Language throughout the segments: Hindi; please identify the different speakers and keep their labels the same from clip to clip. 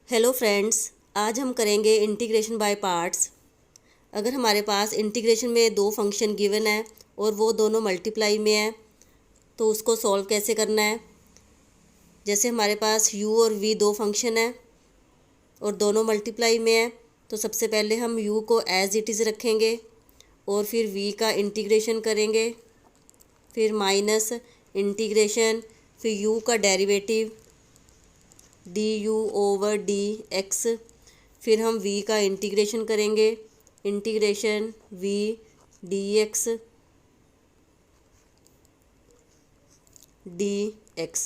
Speaker 1: हेलो फ्रेंड्स, आज हम करेंगे इंटीग्रेशन बाय पार्ट्स। अगर हमारे पास इंटीग्रेशन में दो फंक्शन गिवन है और वो दोनों मल्टीप्लाई में है तो उसको सॉल्व कैसे करना है। जैसे हमारे पास u और v दो फंक्शन है और दोनों मल्टीप्लाई में है, तो सबसे पहले हम u को एज इट इज़ रखेंगे और फिर v का इंटीग्रेशन करेंगे, फिर माइनस इंटीग्रेशन, फिर u का डेरिवेटिव du ओवर dx, फिर हम v का इंटीग्रेशन करेंगे, इंटीग्रेशन v dx dx।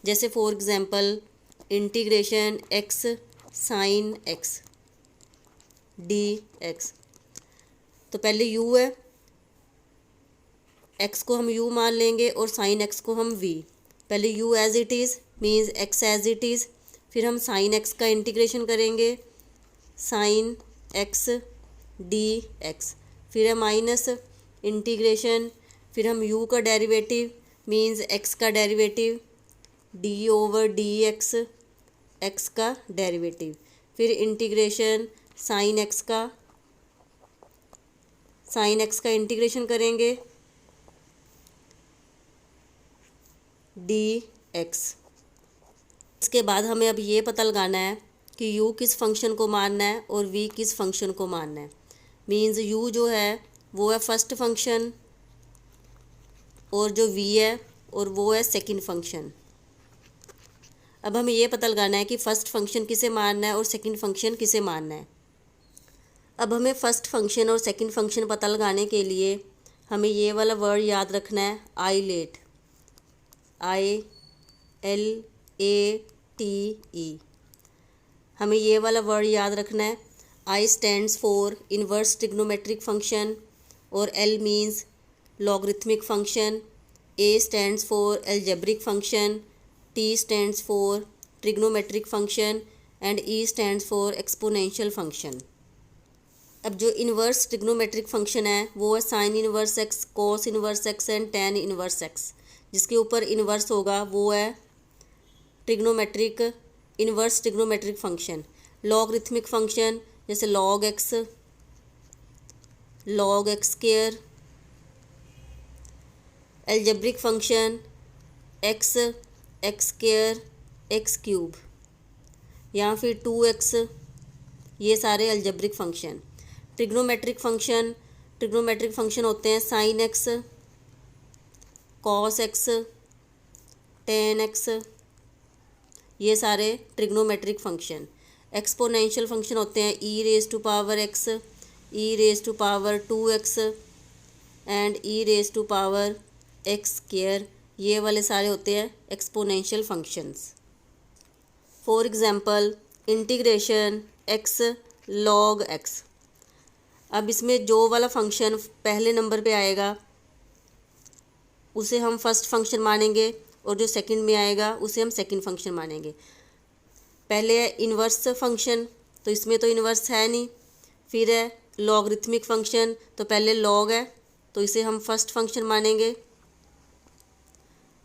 Speaker 1: जैसे for example integration x sine x dx। तो पहले u है, x को हम u मान लेंगे और साइन x को हम v। पहले u as it is means x as it is, फिर हम साइन x का इंटीग्रेशन करेंगे, साइन x dx, फिर है माइनस इंटीग्रेशन, फिर हम u का डेरिवेटिव मीन्स x का derivative d over dx, x का डेरिवेटिव, फिर इंटीग्रेशन साइन x का इंटीग्रेशन करेंगे dx। इसके बाद हमें अब ये पता लगाना है कि u किस फंक्शन को मानना है और v किस फंक्शन को मानना है। मीन्स u जो है वो है फर्स्ट फंक्शन और जो v है और वो है सेकंड फंक्शन। अब हमें ये पता लगाना है कि फ़र्स्ट फंक्शन किसे मानना है और सेकंड फंक्शन किसे मानना है। अब हमें फ़र्स्ट फंक्शन और सेकंड फंक्शन पता लगाने के लिए हमें ये वाला वर्ड याद रखना है, आईलेट, ILATE। हमें ये वाला वर्ड याद रखना है। I stands for inverse trigonometric function और L means logarithmic function, A stands for algebraic function, T stands for trigonometric function and E stands for exponential function. अब जो इन्वर्स ट्रिग्नोमेट्रिक फंक्शन है वो है sine inverse x, cos inverse x and tan inverse x. जिसके ऊपर इन्वर्स होगा वो है trigonometric, inverse trigonometric function. Logarithmic function जैसे log x square, algebraic function x square x cube या फिर 2x, ये सारे एल्जेब्रिक फंक्शन। ट्रिग्नोमेट्रिक फंक्शन होते हैं sine x, cos x, tan x, ये सारे ट्रिग्नोमेट्रिक फंक्शन। एक्सपोनेंशियल फंक्शन होते हैं e raise to power x, e raise to power 2x and e raise to power x square, ये वाले सारे होते हैं exponential functions. For example integration x log x। अब इसमें जो वाला फंक्शन पहले नंबर पे आएगा उसे हम फर्स्ट फंक्शन मानेंगे और जो सेकंड में आएगा उसे हम सेकंड फंक्शन मानेंगे। पहले है इन्वर्स फंक्शन, तो इसमें तो इन्वर्स है नहीं। फिर है लॉगरिथमिक फंक्शन, तो पहले लॉग है तो इसे हम फर्स्ट फंक्शन मानेंगे।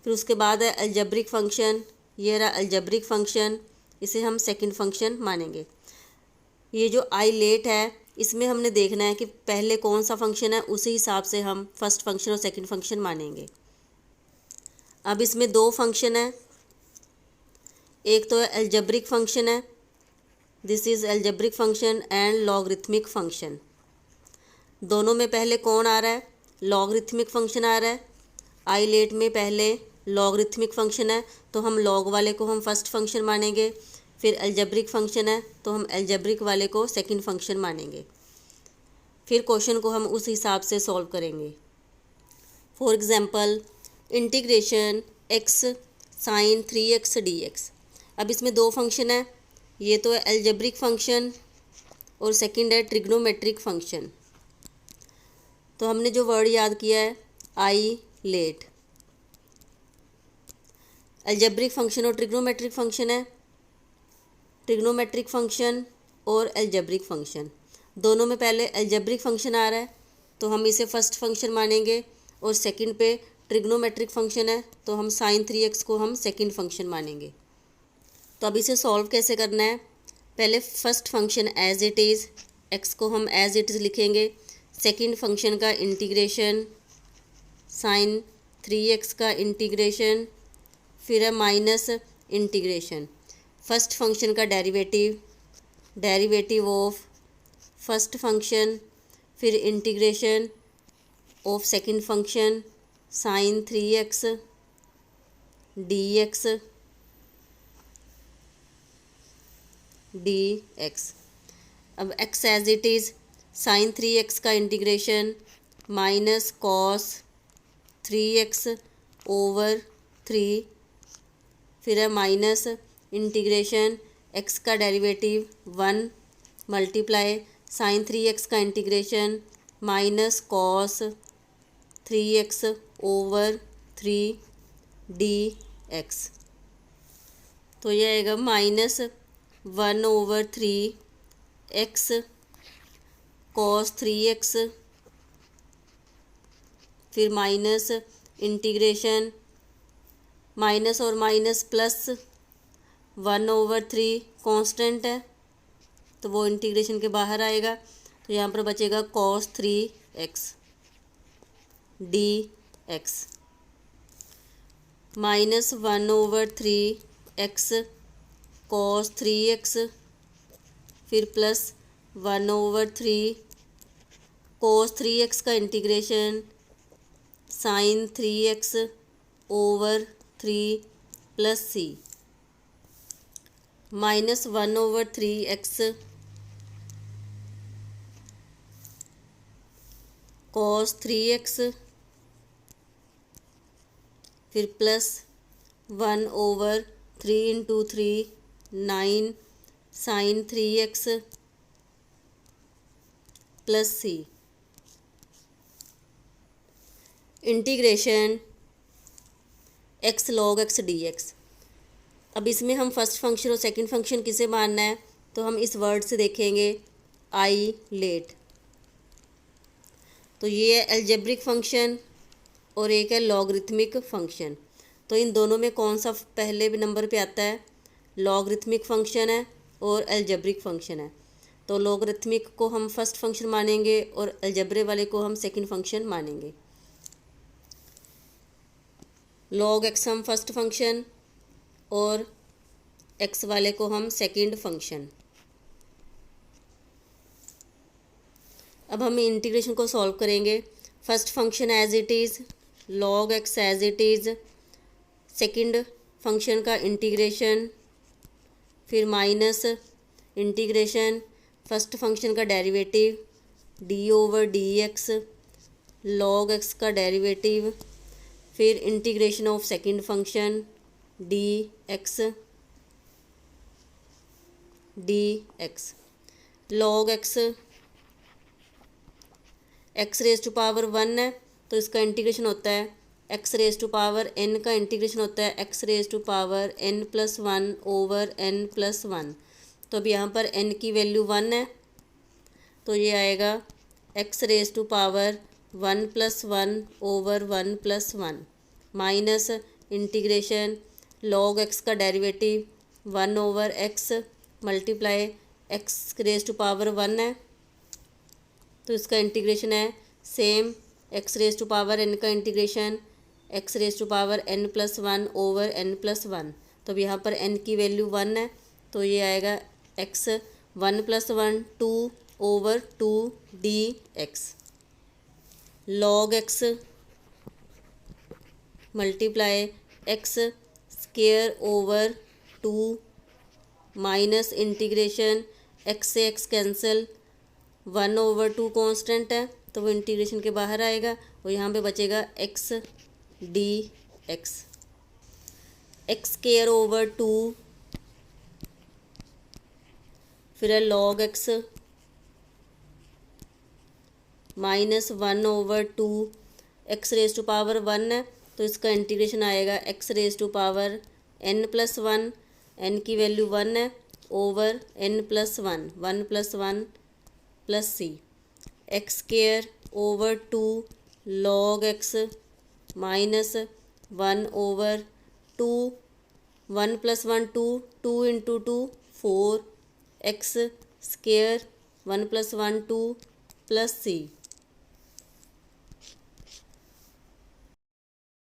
Speaker 1: फिर उसके बाद है अलजेब्रिक फंक्शन, ये रहा अलजेब्रिक फंक्शन, इसे हम सेकंड फंक्शन मानेंगे। ये जो आईलेट है इसमें हमने देखना है कि पहले कौन सा फंक्शन है, उसी हिसाब से हम फर्स्ट फंक्शन और सेकंड फंक्शन मानेंगे। अब इसमें दो फंक्शन है, एक तो है अलजेब्रिक फंक्शन है, this is algebraic function and logarithmic function. दोनों में पहले कौन आ रहा है, लॉगरिथमिक फंक्शन आ रहा है। आईलेट में पहले लॉगरिथमिक फंक्शन है तो हम लॉग वाले को हम फर्स्ट फंक्शन मानेंगे। फिर अलजेब्रिक फंक्शन है तो हम अलजेब्रिक वाले को सेकंड फंक्शन मानेंगे। फिर क्वेश्चन को हम उस हिसाब से सॉल्व करेंगे। For example integration x sine 3x dx। अब इसमें दो फंक्शन है, ये तो है अलजेब्रिक फंक्शन और सेकंड है ट्रिग्नोमेट्रिक फंक्शन। तो हमने जो वर्ड याद किया है आईलेट। अलजेब्रिक फंक्शन और ट्रिग्नोमेट्रिक फंक्शन है, ट्रिग्नोमेट्रिक फंक्शन और अलजेब्रिक फंक्शन। दोनों में पहले अलजेब्रिक फंक्शन आ रहा है तो हम इसे फर्स्ट फंक्शन मानेंगे और सेकंड पे ट्रिग्नोमेट्रिक फंक्शन है तो हम साइन 3x को हम सेकंड फंक्शन मानेंगे। तो अब इसे सॉल्व कैसे करना है, पहले first function as it is, x को हम एज इट इज़ लिखेंगे। सेकंड फंक्शन का इंटीग्रेशन, साइन 3x का इंटीग्रेशन, फिर है माइनस इंटीग्रेशन। फर्स्ट फंक्शन का derivative, derivative of first function, फिर integration of second function, sine 3x dx dx। अब x as it is, sine 3x का integration minus cos 3x over 3, फिर है माइनस इंटीग्रेशन x का डेरिवेटिव 1 मल्टीप्लाई साइन 3x का integration minus cos 3x over 3 dx। तो यह आएगा -1/3x cos 3x, फिर माइनस इंटीग्रेशन माइनस और माइनस प्लस 1/3 कांस्टेंट है तो वो इंटीग्रेशन के बाहर आएगा, तो यहाँ पर बचेगा cos 3x dx -1/3x cos 3x, फिर प्लस 1/3 cos 3x का integration sine 3x over 3 plus c, -1/3x cos 3x, फिर plus 1/3 into 3 9 sine 3x plus c। Integration x log x dx। अब इसमें हम फर्स्ट फंक्शन और सेकंड फंक्शन किसे मानना है, तो हम इस वर्ड से देखेंगे आई लेट। तो ये है अलजेब्रिक फंक्शन और एक है लॉगरिथमिक फंक्शन। तो इन दोनों में कौन सा पहले नंबर पे आता है, लॉगरिथमिक फंक्शन है और अलजेब्रिक फंक्शन है। तो लॉगरिथमिक को हम फर्स्ट फंक्शन मानेंगे और अलजेब्रे वाले को हम सेकंड फंक्शन मानेंगे। लॉग एक्स हम फर्स्ट फंक्शन और एक्स वाले को हम सेकंड फंक्शन। अब हम इंटीग्रेशन को सॉल्व करेंगे। First function as it is, log x as it is, second function का इंटीग्रेशन, फिर माइनस इंटीग्रेशन फर्स्ट फंक्शन का derivative d over d x, log x का डेरिवेटिव, फिर integration of second function d x log x x raise to power 1 है तो इसका इंटीग्रेशन होता है x raise to power n का इंटीग्रेशन होता है x raise to power n+1 over n+1। तो अब यहाँ पर n की वैल्यू 1 है तो ये आएगा x raise to power 1+1 over 1+1 minus integration log x का derivative 1 over x multiply x raise to power 1 है तो इसका इंटीग्रेशन है same x raise to power n का integration x raise to power n+1 over n+1। तो अब यहाँ पर n की वैल्यू 1 है तो ये आएगा x 1+1 2 over 2 dx log x multiply x square over 2 minus integration x से एक्स कैंसिल 1/2 कांस्टेंट है तो वो इंटीग्रेशन के बाहर आएगा और यहाँ पे बचेगा x dx x square over 2, फिर है log x -1/2 x raise to power 1 है तो इसका इंटीग्रेशन आएगा x raise to power n+1, n की वैल्यू 1 है over n+1 1+1 plus c x square over 2 log x -1/2 1+1 2 2 into 2 4 x square 1 + 1 2 + c